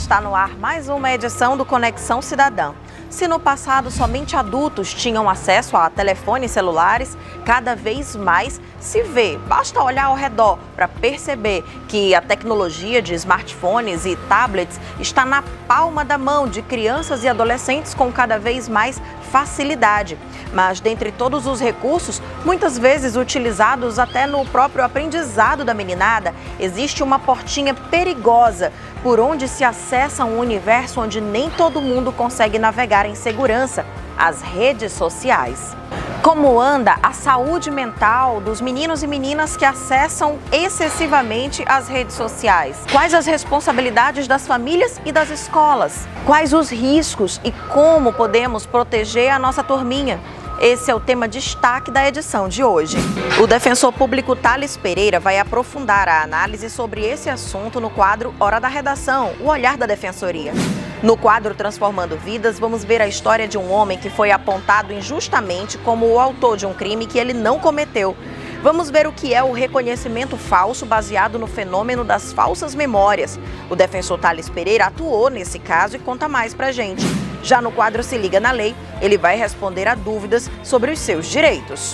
está no ar mais uma edição do Conexão Cidadã. Se no passado somente adultos tinham acesso a telefones celulares, cada vez mais se vê. Basta olhar ao redor para perceber que a tecnologia de smartphones e tablets está na palma da mão de crianças e adolescentes com cada vez mais facilidade. Mas dentre todos os recursos, muitas vezes utilizados até no próprio aprendizado da meninada, existe uma portinha perigosa por onde se acessa um universo onde nem todo mundo consegue navegar em segurança: as redes sociais. Como anda a saúde mental dos meninos e meninas que acessam excessivamente as redes sociais? Quais as responsabilidades das famílias e das escolas? Quais os riscos e como podemos proteger a nossa turminha? Esse é o tema destaque da edição de hoje. O defensor público Thales Pereira vai aprofundar a análise sobre esse assunto no quadro Hora da Redação, o olhar da Defensoria. No quadro Transformando Vidas, vamos ver a história de um homem que foi apontado injustamente como o autor de um crime que ele não cometeu. Vamos ver o que é o reconhecimento falso baseado no fenômeno das falsas memórias. O defensor Thales Pereira atuou nesse caso e conta mais pra gente. Já no quadro Se Liga na Lei, ele vai responder a dúvidas sobre os seus direitos.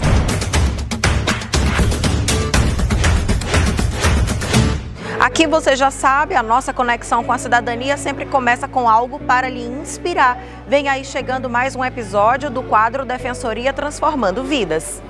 Aqui você já sabe, a nossa conexão com a cidadania sempre começa com algo para lhe inspirar. Vem aí chegando mais um episódio do quadro Defensoria Transformando Vidas.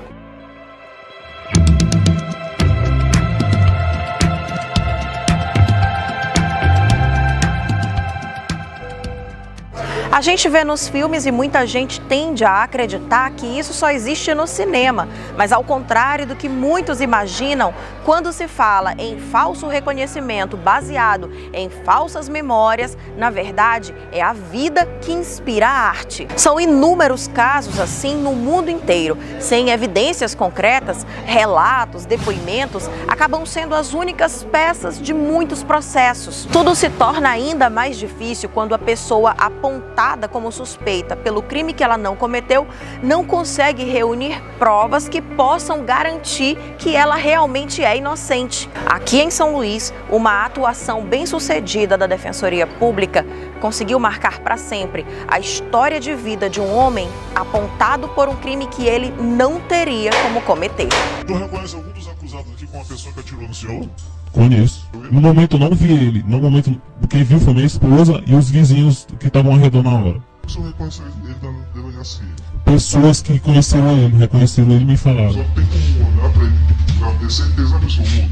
A gente vê nos filmes e muita gente tende a acreditar que isso só existe no cinema, mas ao contrário do que muitos imaginam, quando se fala em falso reconhecimento baseado em falsas memórias, na verdade é a vida que inspira a arte. São inúmeros casos assim no mundo inteiro. Sem evidências concretas, relatos, depoimentos acabam sendo as únicas peças de muitos processos. Tudo se torna ainda mais difícil quando a pessoa apontada como suspeita pelo crime que ela não cometeu não consegue reunir provas que possam garantir que ela realmente é inocente. Aqui em São Luís, uma atuação bem-sucedida da Defensoria Pública conseguiu marcar para sempre a história de vida de um homem apontado por um crime que ele não teria como cometer. Tu reconhece algum dos acusados aqui como a pessoa que atirou no senhor? Conheço. No momento eu não vi ele. No momento quem viu foi minha esposa e os vizinhos que estavam ao redor na hora. O senhor reconheceu ele da delegacia? Pessoas que conheceram ele, reconheceram ele e me falaram. Só tem como olhar pra ele pra ter certeza absoluta.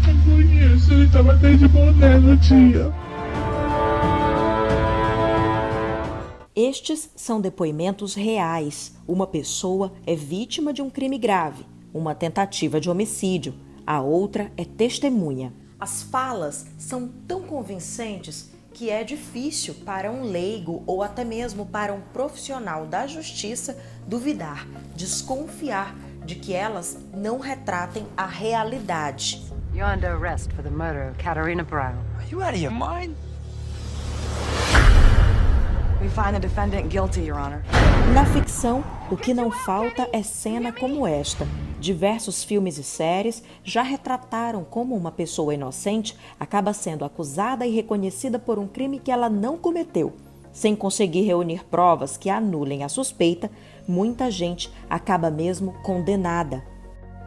Eu conheço, ele tava até de boné no dia. Estes são depoimentos reais. Uma pessoa é vítima de um crime grave, uma tentativa de homicídio. A outra é testemunha. As falas são tão convincentes que é difícil para um leigo ou até mesmo para um profissional da justiça duvidar, desconfiar de que elas não retratem a realidade. You're under arrest for the murder of Katarina Brown. Are you out of your mind? We find the defendant guilty, Your Honor. Na ficção, o que não falta é cena como esta. Diversos filmes e séries já retrataram como uma pessoa inocente acaba sendo acusada e reconhecida por um crime que ela não cometeu. Sem conseguir reunir provas que anulem a suspeita, muita gente acaba mesmo condenada.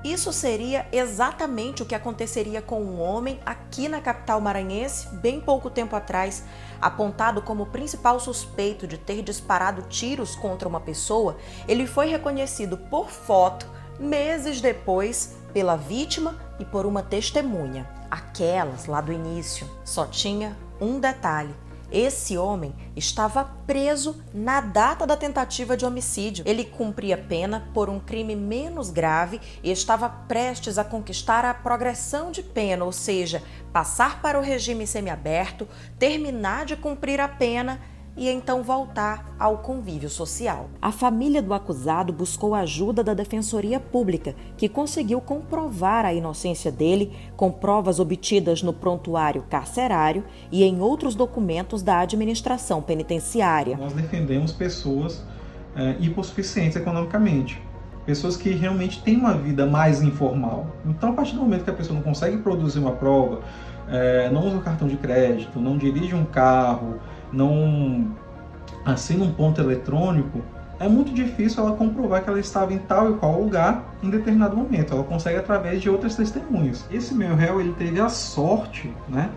Isso seria exatamente o que aconteceria com um homem aqui na capital maranhense, bem pouco tempo atrás. Apontado como principal suspeito de ter disparado tiros contra uma pessoa, ele foi reconhecido por foto meses depois pela vítima e por uma testemunha. Aquelas lá do início só tinha um detalhe: esse homem estava preso na data da tentativa de homicídio. Ele cumpria pena por um crime menos grave e estava prestes a conquistar a progressão de pena, ou seja, passar para o regime semiaberto, terminar de cumprir a pena e então voltar ao convívio social. A família do acusado buscou a ajuda da Defensoria Pública, que conseguiu comprovar a inocência dele com provas obtidas no prontuário carcerário e em outros documentos da administração penitenciária. Nós defendemos pessoas hipossuficientes economicamente, pessoas que realmente têm uma vida mais informal. Então, a partir do momento que a pessoa não consegue produzir uma prova, não usa cartão de crédito, não dirige um carro, não assina um ponto eletrônico, é muito difícil ela comprovar que ela estava em tal e qual lugar em determinado momento. Ela consegue através de outras testemunhas. Esse meio réu, ele teve a sorte, né,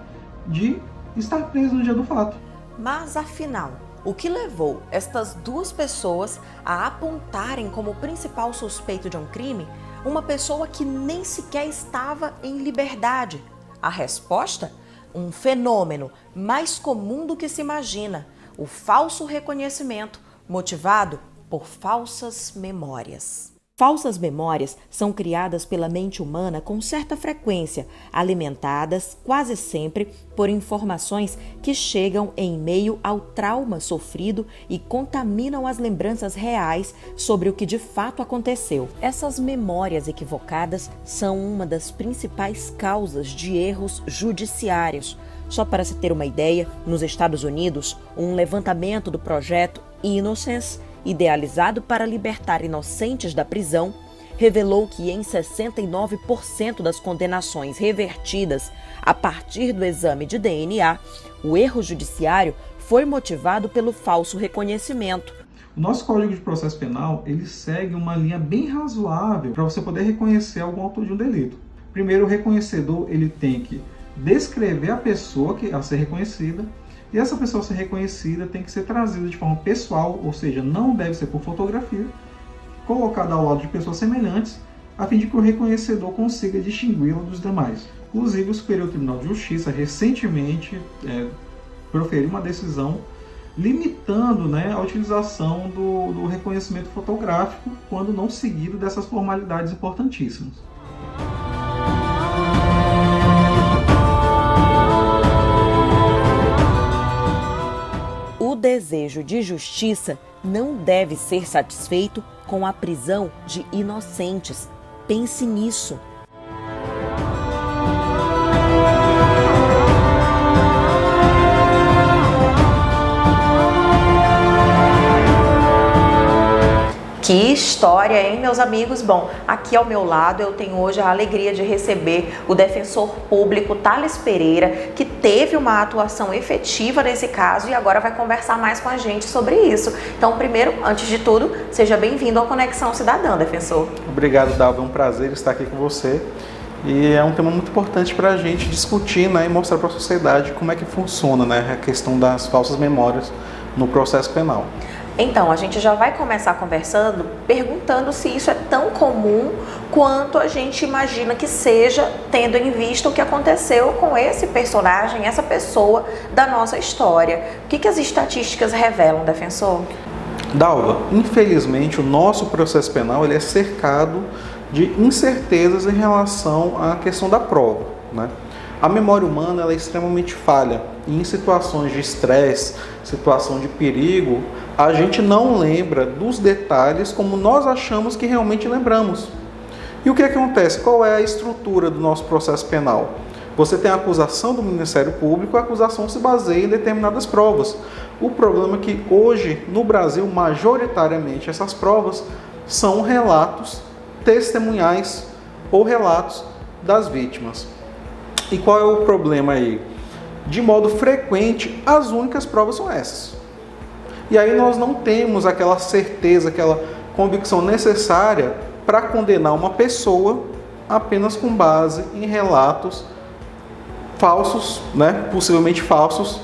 de estar preso no dia do fato. Mas afinal, o que levou estas duas pessoas a apontarem como principal suspeito de um crime uma pessoa que nem sequer estava em liberdade? A resposta? Um fenômeno mais comum do que se imagina: o falso reconhecimento, motivado por falsas memórias. Falsas memórias são criadas pela mente humana com certa frequência, alimentadas quase sempre por informações que chegam em meio ao trauma sofrido e contaminam as lembranças reais sobre o que de fato aconteceu. Essas memórias equivocadas são uma das principais causas de erros judiciários. Só para se ter uma ideia, nos Estados Unidos, um levantamento do projeto Innocence, idealizado para libertar inocentes da prisão, revelou que em 69% das condenações revertidas a partir do exame de DNA, o erro judiciário foi motivado pelo falso reconhecimento. O nosso Código de Processo Penal, ele segue uma linha bem razoável para você poder reconhecer algum autor de um delito. Primeiro, o reconhecedor, ele tem que descrever a pessoa a ser reconhecida, e essa pessoa a ser reconhecida tem que ser trazida de forma pessoal, ou seja, não deve ser por fotografia, colocada ao lado de pessoas semelhantes, a fim de que o reconhecedor consiga distingui-la dos demais. Inclusive, o Superior Tribunal de Justiça recentemente proferiu uma decisão limitando, né, a utilização do reconhecimento fotográfico quando não seguido dessas formalidades importantíssimas. O desejo de justiça não deve ser satisfeito com a prisão de inocentes. Pense nisso. Que história, hein, meus amigos? Bom, aqui ao meu lado eu tenho hoje a alegria de receber o defensor público Thales Pereira, que teve uma atuação efetiva nesse caso e agora vai conversar mais com a gente sobre isso. Então, primeiro, antes de tudo, seja bem-vindo ao Conexão Cidadã, defensor. Obrigado, Dalva. É um prazer estar aqui com você. E é um tema muito importante para a gente discutir, né, e mostrar para a sociedade como é que funciona, né, a questão das falsas memórias no processo penal. Então, a gente já vai começar conversando perguntando se isso é tão comum quanto a gente imagina que seja, tendo em vista o que aconteceu com esse personagem, essa pessoa da nossa história. O que as estatísticas revelam, defensor? Dalva, infelizmente o nosso processo penal ele é cercado de incertezas em relação à questão da prova, né? A memória humana ela é extremamente falha e em situações de estresse, situação de perigo, a gente não lembra dos detalhes como nós achamos que realmente lembramos. E o que acontece? Qual é a estrutura do nosso processo penal? Você tem a acusação do Ministério Público, a acusação se baseia em determinadas provas. O problema é que hoje, no Brasil, majoritariamente essas provas são relatos testemunhais ou relatos das vítimas. E qual é o problema aí? De modo frequente, as únicas provas são essas. E aí nós não temos aquela certeza, aquela convicção necessária para condenar uma pessoa apenas com base em relatos falsos, né, possivelmente falsos,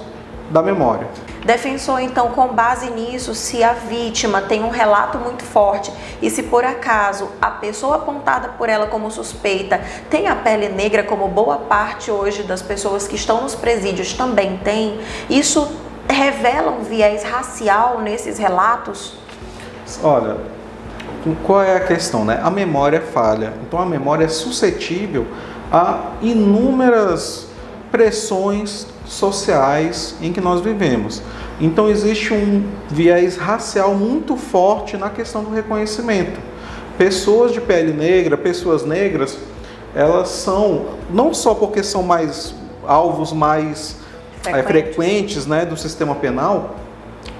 da memória. Defensor, então, com base nisso, se a vítima tem um relato muito forte e se por acaso a pessoa apontada por ela como suspeita tem a pele negra, como boa parte hoje das pessoas que estão nos presídios também tem, isso revela um viés racial nesses relatos? Olha, qual é a questão, né? A memória falha, então a memória é suscetível a inúmeras pressões sociais em que nós vivemos. Então existe um viés racial muito forte na questão do reconhecimento. Pessoas de pele negra, pessoas negras, elas são, não só porque são mais alvos mais frequentes, né, do sistema penal,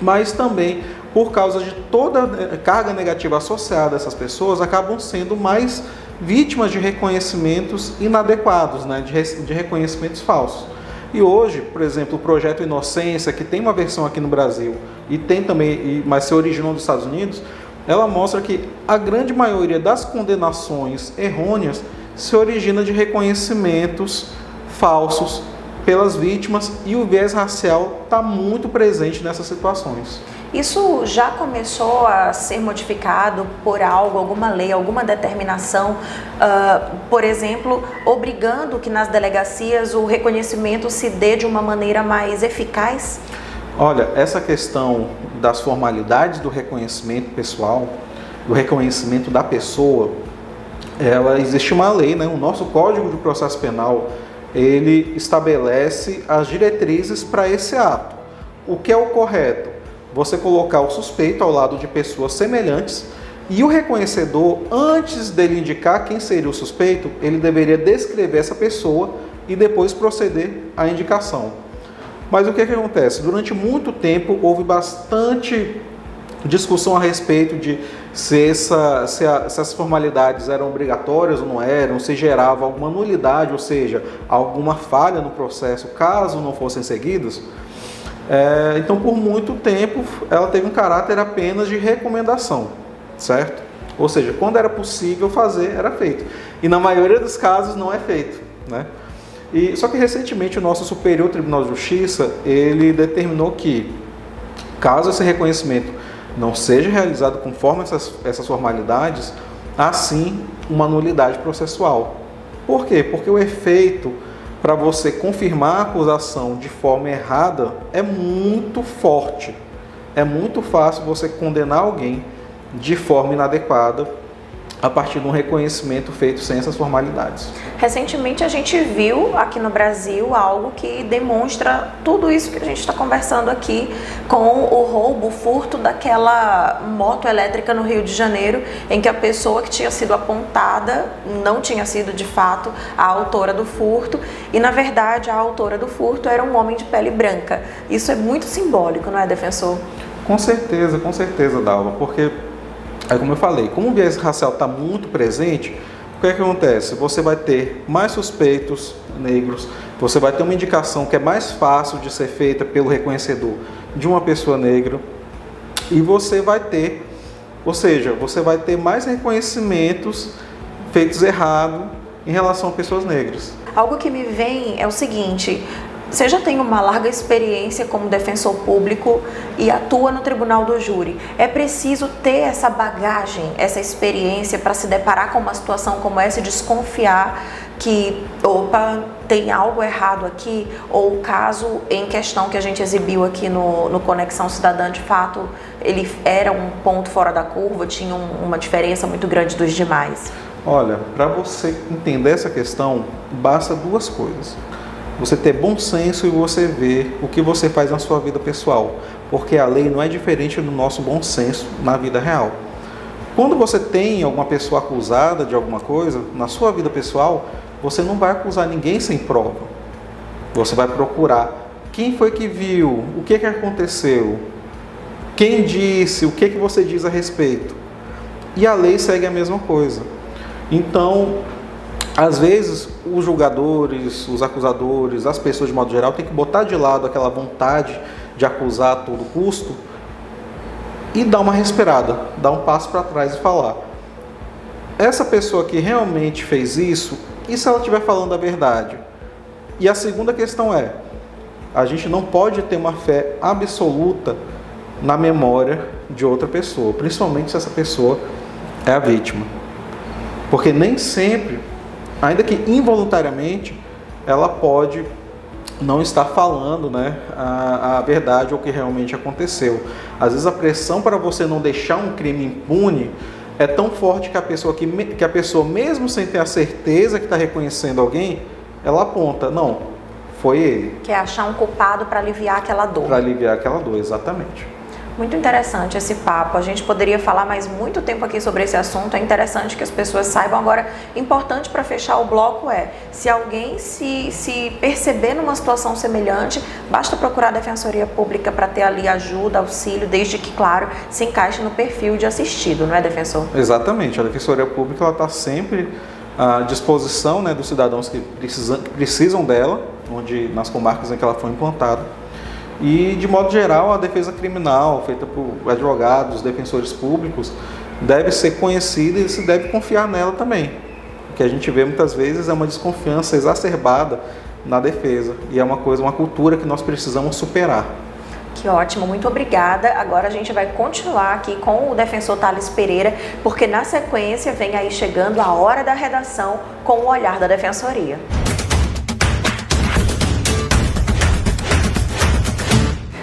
mas também por causa de toda a carga negativa associada a essas pessoas, acabam sendo mais vítimas de reconhecimentos inadequados, né, de reconhecimentos falsos. E hoje, por exemplo, o Projeto Inocência, que tem uma versão aqui no Brasil e tem também, mas se originou nos Estados Unidos, ela mostra que a grande maioria das condenações errôneas se origina de reconhecimentos falsos pelas vítimas, e o viés racial está muito presente nessas situações. Isso já começou a ser modificado por algo, alguma lei, alguma determinação, por exemplo, obrigando que nas delegacias o reconhecimento se dê de uma maneira mais eficaz? Olha, essa questão das formalidades do reconhecimento pessoal, do reconhecimento da pessoa, existe uma lei, né? O nosso Código de Processo Penal, ele estabelece as diretrizes para esse ato. O que é o correto? Você colocar o suspeito ao lado de pessoas semelhantes, e o reconhecedor, antes dele indicar quem seria o suspeito, ele deveria descrever essa pessoa e depois proceder à indicação. Mas o que acontece? Durante muito tempo houve bastante discussão a respeito de se essas formalidades eram obrigatórias ou não eram, se gerava alguma nulidade, ou seja, alguma falha no processo caso não fossem seguidas. Então, por muito tempo, ela teve um caráter apenas de recomendação, certo? Ou seja, quando era possível fazer, era feito. E na maioria dos casos não é feito, né? Só que recentemente o nosso Superior Tribunal de Justiça, ele determinou que, caso esse reconhecimento não seja realizado conforme essas formalidades, há sim uma nulidade processual. Por quê? Porque o efeito para você confirmar a acusação de forma errada é muito forte. É muito fácil você condenar alguém de forma inadequada a partir de um reconhecimento feito sem essas formalidades. Recentemente a gente viu aqui no Brasil algo que demonstra tudo isso que a gente está conversando aqui, com o roubo, o furto daquela moto elétrica no Rio de Janeiro, em que a pessoa que tinha sido apontada não tinha sido de fato a autora do furto, e na verdade a autora do furto era um homem de pele branca. Isso é muito simbólico, não é, defensor? Com certeza, Dalva, porque, como eu falei, como o viés racial está muito presente, o que acontece? Você vai ter mais suspeitos negros, você vai ter uma indicação que é mais fácil de ser feita pelo reconhecedor de uma pessoa negra, e você vai ter, ou seja, você vai ter mais reconhecimentos feitos errado em relação a pessoas negras. Algo que me vem é o seguinte: você já tem uma larga experiência como defensor público e atua no tribunal do júri. É preciso ter essa bagagem, essa experiência para se deparar com uma situação como essa e desconfiar que, opa, tem algo errado aqui, ou o caso em questão que a gente exibiu aqui no Conexão Cidadã, de fato, ele era um ponto fora da curva, tinha uma diferença muito grande dos demais. Olha, para você entender essa questão, basta duas coisas. Você ter bom senso e você ver o que você faz na sua vida pessoal, porque a lei não é diferente do nosso bom senso na vida real. Quando você tem alguma pessoa acusada de alguma coisa, na sua vida pessoal, você não vai acusar ninguém sem prova. Você vai procurar quem foi que viu, o que aconteceu, quem disse, o que você diz a respeito. E a lei segue a mesma coisa. Então, às vezes, os julgadores, os acusadores, as pessoas de modo geral, têm que botar de lado aquela vontade de acusar a todo custo e dar uma respirada, dar um passo para trás e falar: essa pessoa que realmente fez isso, e se ela estiver falando a verdade? E a segunda questão é, a gente não pode ter uma fé absoluta na memória de outra pessoa, principalmente se essa pessoa é a vítima. Porque nem sempre, ainda que involuntariamente, ela pode não estar falando, né, a verdade ou o que realmente aconteceu. Às vezes a pressão para você não deixar um crime impune é tão forte que a pessoa, mesmo sem ter a certeza que está reconhecendo alguém, ela aponta: não, foi ele. Que é achar um culpado para aliviar aquela dor. Para aliviar aquela dor, exatamente. Muito interessante esse papo. A gente poderia falar mais muito tempo aqui sobre esse assunto. É interessante que as pessoas saibam. Agora, importante para fechar o bloco se alguém se perceber numa situação semelhante, basta procurar a Defensoria Pública para ter ali ajuda, auxílio, desde que, claro, se encaixe no perfil de assistido, não é, defensor? Exatamente. A Defensoria Pública está sempre à disposição, né, dos cidadãos que precisam dela, nas comarcas em que ela foi implantada. E, de modo geral, a defesa criminal, feita por advogados, defensores públicos, deve ser conhecida e se deve confiar nela também. O que a gente vê muitas vezes é uma desconfiança exacerbada na defesa. E é uma cultura que nós precisamos superar. Que ótimo, muito obrigada. Agora a gente vai continuar aqui com o defensor Thales Pereira, porque na sequência vem aí chegando a hora da redação com o olhar da Defensoria.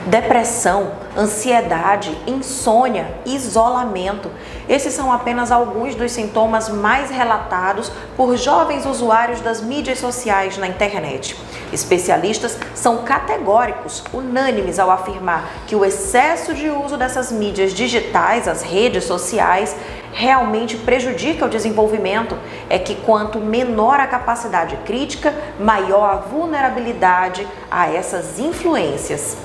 Depressão, ansiedade, insônia, isolamento. Esses são apenas alguns dos sintomas mais relatados por jovens usuários das mídias sociais na internet. Especialistas são categóricos, unânimes ao afirmar que o excesso de uso dessas mídias digitais, as redes sociais, realmente prejudica o desenvolvimento. É que quanto menor a capacidade crítica, maior a vulnerabilidade a essas influências.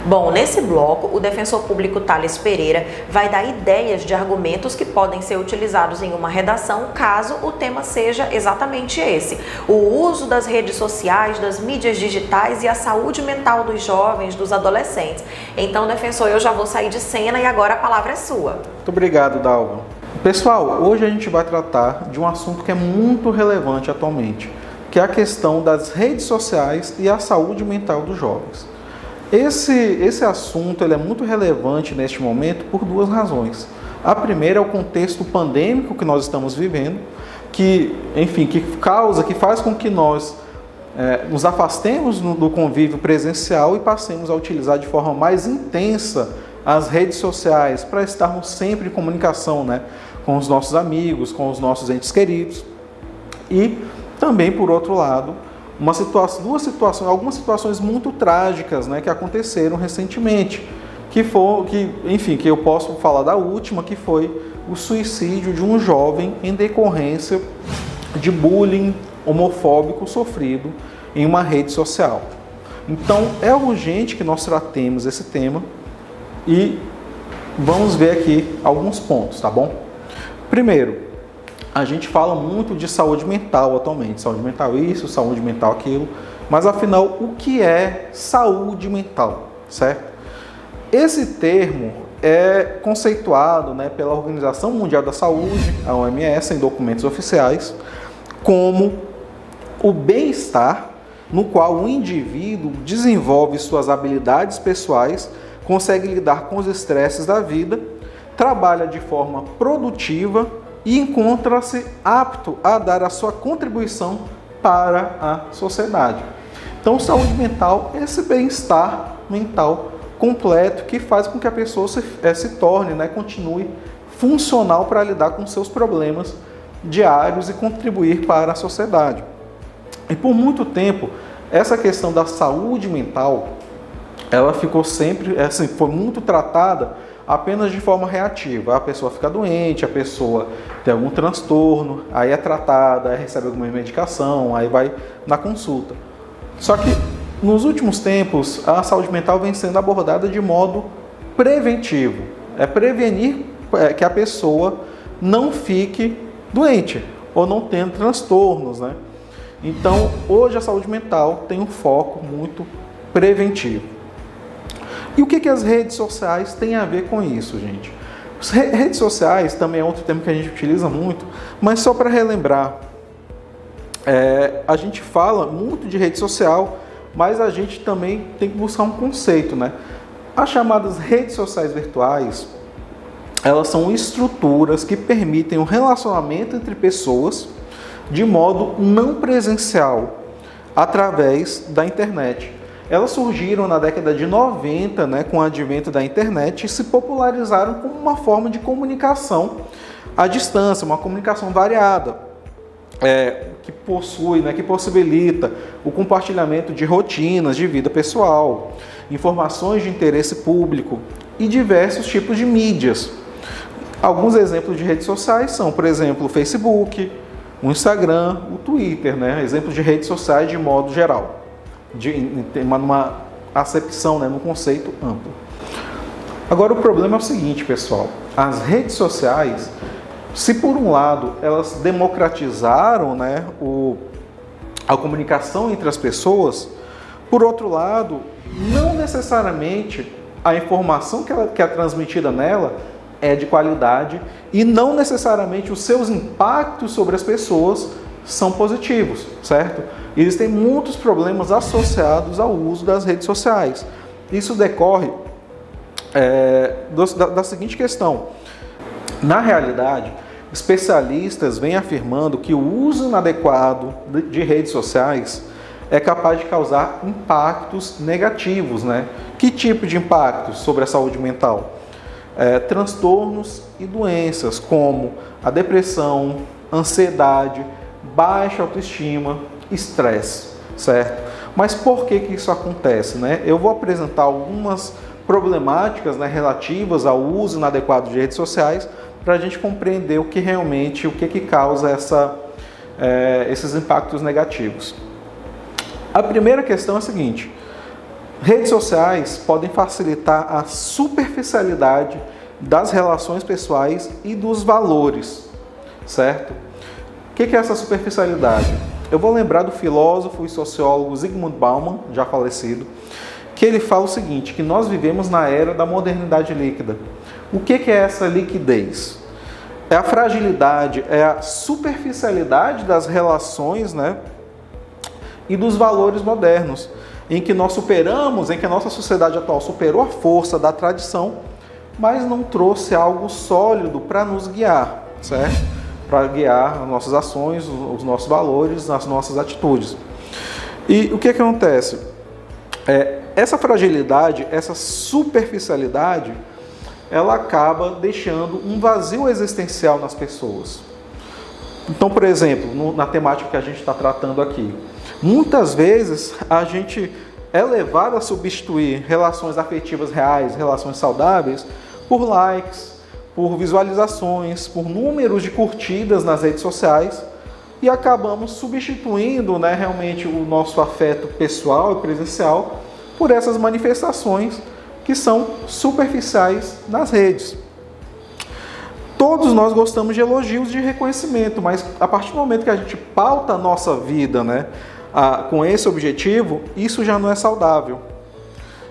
Bom, nesse bloco, o defensor público Thales Pereira vai dar ideias de argumentos que podem ser utilizados em uma redação, caso o tema seja exatamente esse: o uso das redes sociais, das mídias digitais e a saúde mental dos jovens, dos adolescentes. Então, defensor, eu já vou sair de cena e agora a palavra é sua. Muito obrigado, Dalva. Pessoal, hoje a gente vai tratar de um assunto que é muito relevante atualmente, que é a questão das redes sociais e a saúde mental dos jovens. Esse assunto ele é muito relevante neste momento por duas razões. A primeira é o contexto pandêmico que nós estamos vivendo, que faz com que nós nos afastemos do convívio presencial e passemos a utilizar de forma mais intensa as redes sociais para estarmos sempre em comunicação, né, com os nossos amigos, com os nossos entes queridos. E também, por outro lado, algumas situações muito trágicas, né, que aconteceram recentemente, que eu posso falar da última, que foi o suicídio de um jovem em decorrência de bullying homofóbico sofrido em uma rede social. Então, é urgente que nós tratemos esse tema e vamos ver aqui alguns pontos, tá bom? Primeiro, a gente fala muito de saúde mental atualmente, saúde mental isso, saúde mental aquilo, mas afinal, o que é saúde mental, certo? Esse termo é conceituado, né, pela Organização Mundial da Saúde, a OMS, em documentos oficiais, como o bem-estar no qual o indivíduo desenvolve suas habilidades pessoais, consegue lidar com os estresses da vida, trabalha de forma produtiva e encontra-se apto a dar a sua contribuição para a sociedade. Então, saúde mental é esse bem-estar mental completo que faz com que a pessoa se torne, né, continue funcional para lidar com seus problemas diários e contribuir para a sociedade. E por muito tempo, essa questão da saúde mental, ela ficou sempre, foi muito tratada apenas de forma reativa. A pessoa fica doente, a pessoa tem algum transtorno, aí é tratada, aí recebe alguma medicação, aí vai na consulta. Só que nos últimos tempos, a saúde mental vem sendo abordada de modo preventivo. É prevenir que a pessoa não fique doente ou não tenha transtornos, né? Então, hoje a saúde mental tem um foco muito preventivo. E o que as redes sociais têm a ver com isso, gente? As redes sociais também é outro termo que a gente utiliza muito, mas só para relembrar, a gente fala muito de rede social, mas a gente também tem que buscar um conceito, né? As chamadas redes sociais virtuais, elas são estruturas que permitem o relacionamento entre pessoas de modo não presencial, através da internet. Elas surgiram na década de 90, né, com o advento da internet, e se popularizaram como uma forma de comunicação à distância, uma comunicação variada. que possui, né, que possibilita o compartilhamento de rotinas de vida pessoal, informações de interesse público e diversos tipos de mídias. Alguns exemplos de redes sociais são, por exemplo, o Facebook, o Instagram, o Twitter, né? Exemplos de redes sociais de modo geral, numa acepção, né, num conceito amplo. Agora, o problema é o seguinte, pessoal: as redes sociais, se por um lado elas democratizaram, né, a comunicação entre as pessoas, por outro lado, não necessariamente a informação que é transmitida nela é de qualidade e não necessariamente os seus impactos sobre as pessoas são positivos, certo? Existem muitos problemas associados ao uso das redes sociais. Isso decorre da seguinte questão: na realidade, especialistas vêm afirmando que o uso inadequado de redes sociais é capaz de causar impactos negativos, né? Que tipo de impactos sobre a saúde mental? Transtornos e doenças como a depressão, ansiedade, baixa autoestima, estresse, certo? Mas por que isso acontece, né? Eu vou apresentar algumas problemáticas, né, relativas ao uso inadequado de redes sociais para a gente compreender o que causa esses impactos negativos. A primeira questão é a seguinte: redes sociais podem facilitar a superficialidade das relações pessoais e dos valores, certo? O que é essa superficialidade? Eu vou lembrar do filósofo e sociólogo Zygmunt Bauman, já falecido, que ele fala o seguinte, que nós vivemos na era da modernidade líquida. O que é essa liquidez? É a fragilidade, é a superficialidade das relações, né, e dos valores modernos, em que nós superamos, em que a nossa sociedade atual superou a força da tradição, mas não trouxe algo sólido para nos guiar, certo? Para guiar as nossas ações, os nossos valores, as nossas atitudes. E o que acontece? Essa fragilidade, essa superficialidade, ela acaba deixando um vazio existencial nas pessoas. Então, por exemplo, na temática que a gente está tratando aqui, muitas vezes a gente é levado a substituir relações afetivas reais, relações saudáveis, por likes, por visualizações, por números de curtidas nas redes sociais e acabamos substituindo, né, realmente o nosso afeto pessoal e presencial por essas manifestações que são superficiais nas redes. Todos nós gostamos de elogios de reconhecimento, mas a partir do momento que a gente pauta a nossa vida, né, com esse objetivo, isso já não é saudável.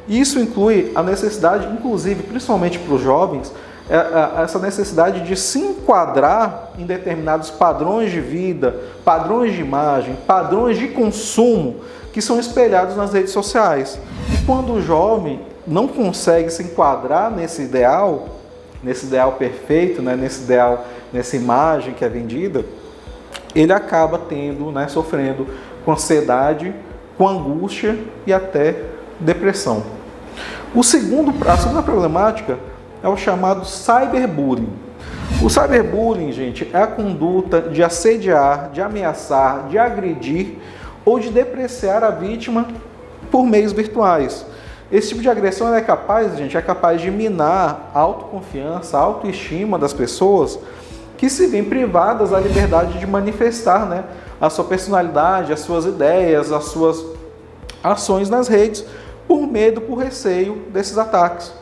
Isso inclui a necessidade, inclusive, principalmente para os jovens, essa necessidade de se enquadrar em determinados padrões de vida, padrões de imagem, padrões de consumo que são espelhados nas redes sociais. E quando o jovem não consegue se enquadrar nesse ideal perfeito, né, nessa imagem que é vendida, ele acaba tendo, né, sofrendo com ansiedade, com angústia e até depressão. A segunda problemática é o chamado cyberbullying. O cyberbullying, gente, é a conduta de assediar, de ameaçar, de agredir ou de depreciar a vítima por meios virtuais. Esse tipo de agressão é capaz de minar a autoconfiança, a autoestima das pessoas que se veem privadas da liberdade de manifestar, né, a sua personalidade, as suas ideias, as suas ações nas redes, por medo, por receio desses ataques.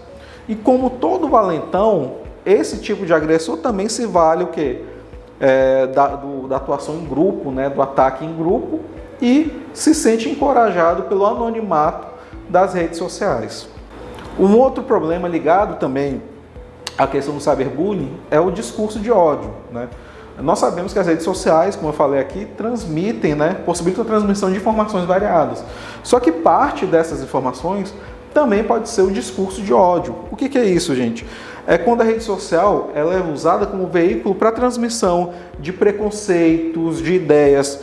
E como todo valentão, esse tipo de agressor também se vale o quê? Da atuação em grupo, né, do ataque em grupo, e se sente encorajado pelo anonimato das redes sociais. Um outro problema ligado também à questão do cyberbullying é o discurso de ódio, né? Nós sabemos que as redes sociais, como eu falei aqui, transmitem, né, possibilitam a transmissão de informações variadas. Só que parte dessas informações também pode ser o discurso de ódio. O que é isso, gente? É quando a rede social ela é usada como veículo para a transmissão de preconceitos, de ideias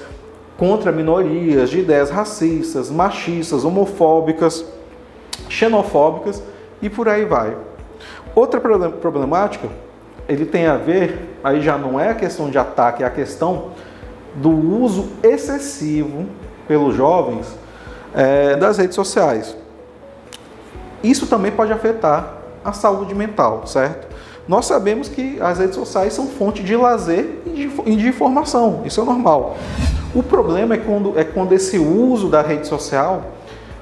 contra minorias, de ideias racistas, machistas, homofóbicas, xenofóbicas e por aí vai. Outra problemática, ele tem a ver, aí já não é a questão de ataque, é a questão do uso excessivo pelos jovens das redes sociais. Isso também pode afetar a saúde mental, certo? Nós sabemos que as redes sociais são fonte de lazer e de informação, isso é normal. O problema é quando esse uso da rede social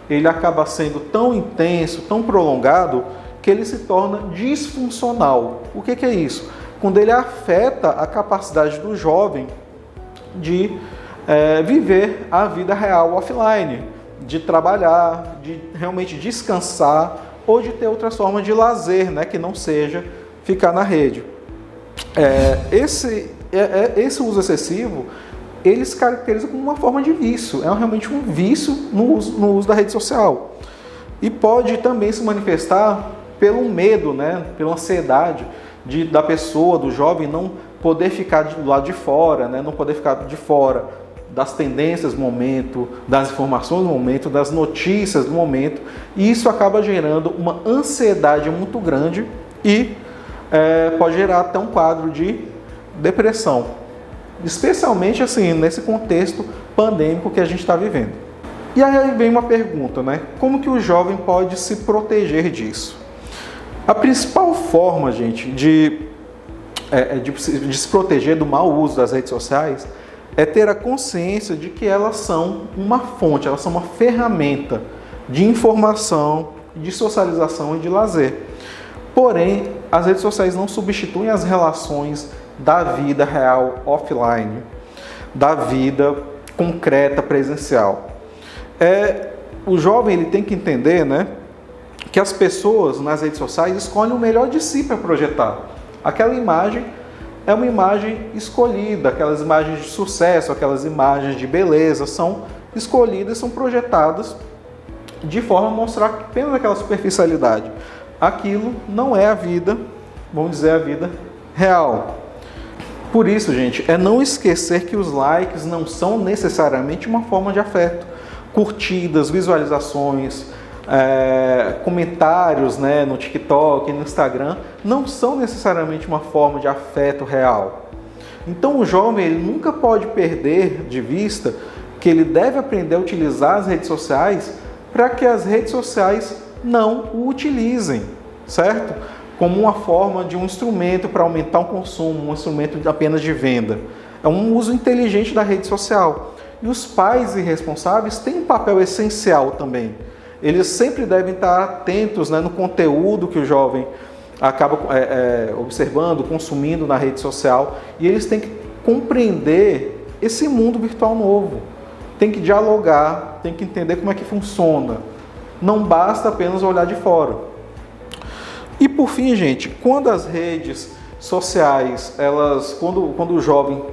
ele acaba sendo tão intenso, tão prolongado, que ele se torna disfuncional. O que é isso? Quando ele afeta a capacidade do jovem de viver a vida real offline, de trabalhar, de realmente descansar ou de ter outras formas de lazer, né, que não seja ficar na rede. Esse uso excessivo, ele se caracteriza como uma forma de vício, é realmente um vício no uso da rede social. E pode também se manifestar pelo medo, né, pela ansiedade da pessoa, do jovem, não poder ficar do lado de fora, né, não poder ficar de fora das tendências do momento, das informações do momento, das notícias do momento, e isso acaba gerando uma ansiedade muito grande e pode gerar até um quadro de depressão, especialmente assim nesse contexto pandêmico que a gente está vivendo. E aí vem uma pergunta, né? Como que o jovem pode se proteger disso? A principal forma, gente, de se proteger do mau uso das redes sociais é ter a consciência de que elas são uma fonte, elas são uma ferramenta de informação, de socialização e de lazer. Porém, as redes sociais não substituem as relações da vida real offline, da vida concreta presencial. O jovem ele tem que entender, né, que as pessoas nas redes sociais escolhem o melhor de si para projetar. Aquela imagem é uma imagem escolhida, aquelas imagens de sucesso, aquelas imagens de beleza são escolhidas, são projetadas de forma a mostrar apenas aquela superficialidade. Aquilo não é a vida, vamos dizer, a vida real. Por isso, gente, não esquecer que os likes não são necessariamente uma forma de afeto. Curtidas, visualizações, comentários, né, no TikTok, no Instagram, não são necessariamente uma forma de afeto real. Então o jovem ele nunca pode perder de vista que ele deve aprender a utilizar as redes sociais para que as redes sociais não o utilizem, certo? Como uma forma de um instrumento para aumentar o consumo, um instrumento apenas de venda. É um uso inteligente da rede social. E os pais irresponsáveis têm um papel essencial também. Eles sempre devem estar atentos, né, no conteúdo que o jovem acaba observando, consumindo na rede social. E eles têm que compreender esse mundo virtual novo. Tem que dialogar, tem que entender como é que funciona. Não basta apenas olhar de fora. E por fim, gente, quando as redes sociais, quando o jovem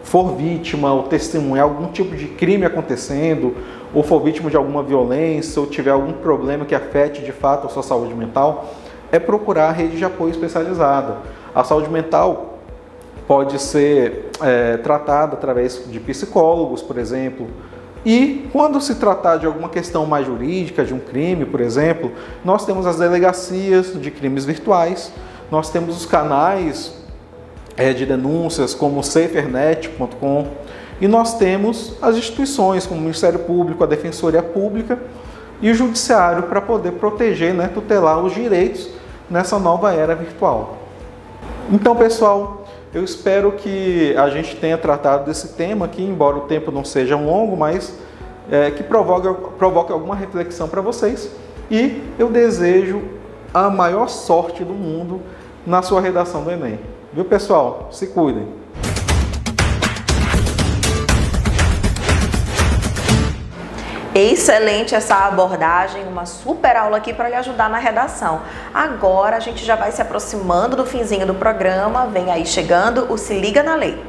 for vítima ou testemunhar algum tipo de crime acontecendo, ou for vítima de alguma violência, ou tiver algum problema que afete de fato a sua saúde mental, é procurar a rede de apoio especializada. A saúde mental pode ser tratada através de psicólogos, por exemplo. E quando se tratar de alguma questão mais jurídica, de um crime, por exemplo, nós temos as delegacias de crimes virtuais, nós temos os canais de denúncias como o safernet.com e nós temos as instituições como o Ministério Público, a Defensoria Pública e o Judiciário para poder proteger, né, tutelar os direitos nessa nova era virtual. Então, pessoal, eu espero que a gente tenha tratado desse tema aqui, embora o tempo não seja longo, mas que provoque alguma reflexão para vocês. E eu desejo a maior sorte do mundo na sua redação do Enem. Viu, pessoal? Se cuidem. Excelente essa abordagem, uma super aula aqui para lhe ajudar na redação. Agora a gente já vai se aproximando do finzinho do programa, vem aí chegando o Se Liga na Lei.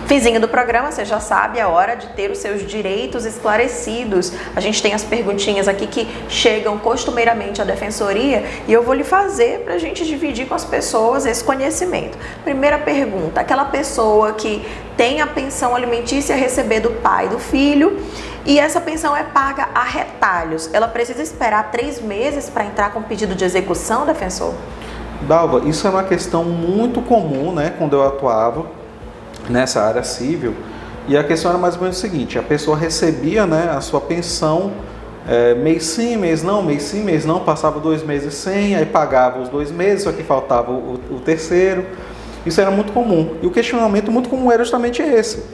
Finzinho do programa, você já sabe, é hora de ter os seus direitos esclarecidos. A gente tem as perguntinhas aqui que chegam costumeiramente à defensoria e eu vou lhe fazer para a gente dividir com as pessoas esse conhecimento. Primeira pergunta, aquela pessoa que tem a pensão alimentícia a receber do pai do filho e essa pensão é paga a retalhos, ela precisa esperar 3 meses para entrar com pedido de execução, defensor? Dalva, isso é uma questão muito comum, né, quando eu atuava nessa área civil, e a questão era mais ou menos o seguinte: a pessoa recebia, né, a sua pensão mês sim, mês não, passava 2 meses sem, aí pagava os 2 meses, só que faltava o terceiro. Isso era muito comum, e o questionamento muito comum era justamente esse: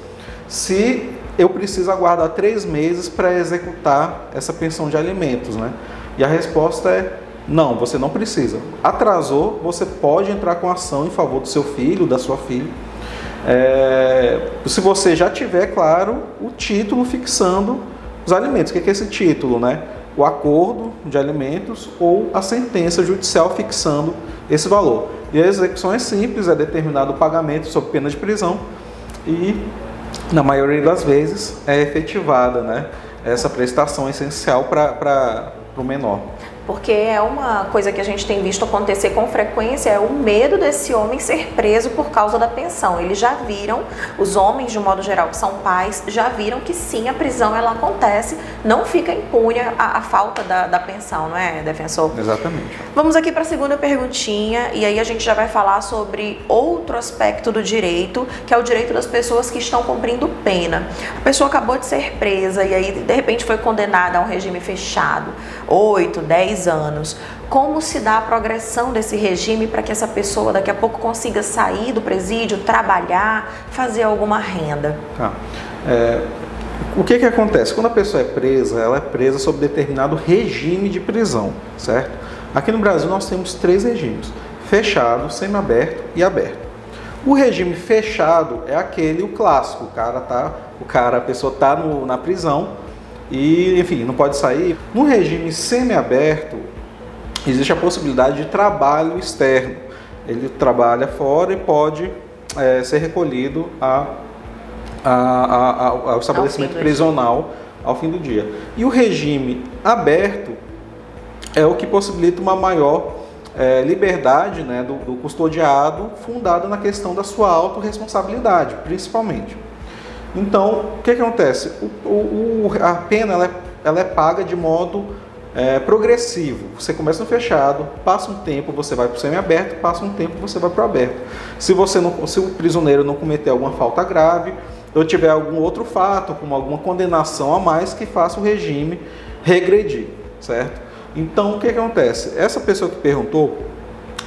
se eu preciso aguardar 3 meses para executar essa pensão de alimentos, né? E a resposta é: não, você não precisa. Atrasou, você pode entrar com ação em favor do seu filho, da sua filha, se você já tiver, claro, o título fixando os alimentos. O que é esse título, né? O acordo de alimentos ou a sentença judicial fixando esse valor. E a execução é simples, é determinado o pagamento sob pena de prisão e, na maioria das vezes, é efetivada, né, essa prestação essencial para o menor. Porque é uma coisa que a gente tem visto acontecer com frequência, é o medo desse homem ser preso por causa da pensão. Eles já viram, os homens de um modo geral que são pais, já viram que sim, a prisão ela acontece, não fica impune a falta da pensão, não é, defensor? Exatamente. Vamos aqui para a segunda perguntinha, e aí a gente já vai falar sobre outro aspecto do direito, que é o direito das pessoas que estão cumprindo pena. A pessoa acabou de ser presa e aí de repente foi condenada a um regime fechado, 8, 10 anos. Como se dá a progressão desse regime para que essa pessoa daqui a pouco consiga sair do presídio, trabalhar, fazer alguma renda? Tá. O que acontece? Quando a pessoa é presa, ela é presa sob determinado regime de prisão, certo? Aqui no Brasil nós temos 3 regimes: fechado, semiaberto e aberto. O regime fechado é aquele, o clássico, a pessoa está na prisão e, enfim, não pode sair. No regime semiaberto, existe a possibilidade de trabalho externo. Ele trabalha fora e pode ser recolhido ao estabelecimento prisional ao fim do dia. E o regime aberto é o que possibilita uma maior liberdade, né, do custodiado, fundada na questão da sua autorresponsabilidade, principalmente. Então, o que acontece? A pena ela é paga de modo progressivo. Você começa no fechado, passa um tempo, você vai para o semiaberto, passa um tempo, você vai para o aberto. Se o prisioneiro não cometer alguma falta grave, ou tiver algum outro fato, como alguma condenação a mais, que faça o regime regredir, certo? Então, o que acontece? Essa pessoa que perguntou,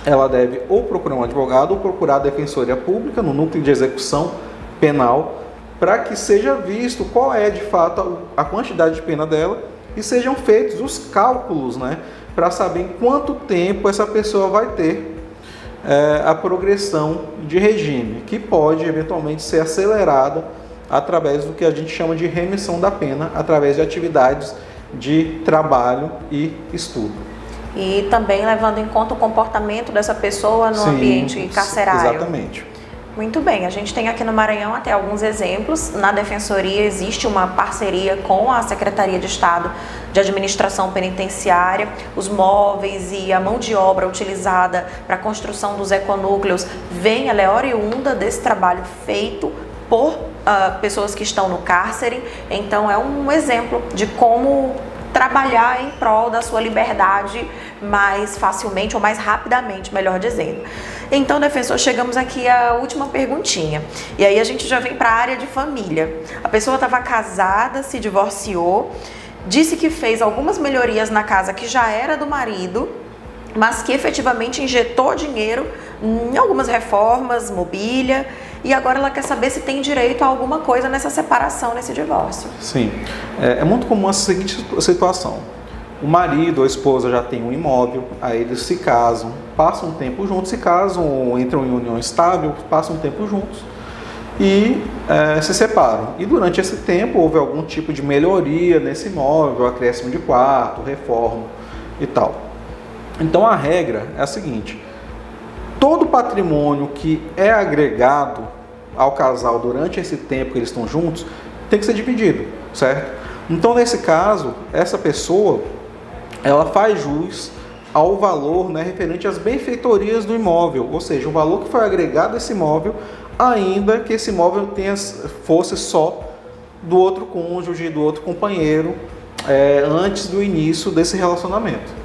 ela deve ou procurar um advogado ou procurar a Defensoria Pública no núcleo de execução penal, para que seja visto qual é de fato a quantidade de pena dela e sejam feitos os cálculos, né, para saber em quanto tempo essa pessoa vai ter a progressão de regime, que pode eventualmente ser acelerada através do que a gente chama de remissão da pena, através de atividades de trabalho e estudo. E também levando em conta o comportamento dessa pessoa no ambiente carcerário. Exatamente. Muito bem, a gente tem aqui no Maranhão até alguns exemplos. Na Defensoria existe uma parceria com a Secretaria de Estado de Administração Penitenciária. Os móveis e a mão de obra utilizada para a construção dos econúcleos ela é oriunda desse trabalho feito por pessoas que estão no cárcere. Então é um exemplo de como trabalhar em prol da sua liberdade mais facilmente ou mais rapidamente, melhor dizendo. Então, defensor, chegamos aqui à última perguntinha. E aí a gente já vem para a área de família. A pessoa estava casada, se divorciou, disse que fez algumas melhorias na casa que já era do marido, mas que efetivamente injetou dinheiro em algumas reformas, mobília, e agora ela quer saber se tem direito a alguma coisa nessa separação, nesse divórcio. Sim, é muito comum essa seguinte situação: o marido ou a esposa já tem um imóvel, aí eles se casam, passam um tempo juntos, se casam, entram em união estável, passam um tempo juntos e se separam. E durante esse tempo houve algum tipo de melhoria nesse imóvel, acréscimo de quarto, reforma e tal. Então a regra é a seguinte: todo patrimônio que é agregado ao casal durante esse tempo que eles estão juntos tem que ser dividido, certo? Então, nesse caso, essa pessoa ela faz jus ao valor, né, referente às benfeitorias do imóvel, ou seja, o valor que foi agregado a esse imóvel, ainda que esse imóvel fosse só do outro cônjuge, do outro companheiro, antes do início desse relacionamento.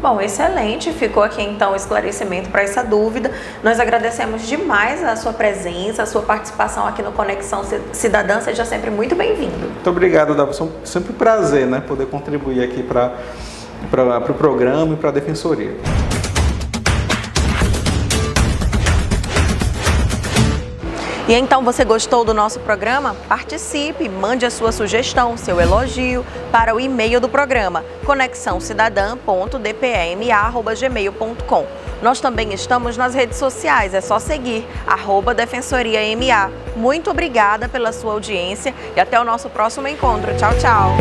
Bom, excelente. Ficou aqui então o esclarecimento para essa dúvida. Nós agradecemos demais a sua presença, a sua participação aqui no Conexão Cidadã. Seja sempre muito bem-vindo. Muito obrigado, Davison. Sempre um prazer, né, poder contribuir aqui para o programa e para a Defensoria. E então, você gostou do nosso programa? Participe, mande a sua sugestão, seu elogio para o e-mail do programa conexãocidadã.dpema@gmail.com. Nós também estamos nas redes sociais, é só seguir @DefensoriaMA. Muito obrigada pela sua audiência e até o nosso próximo encontro. Tchau, tchau!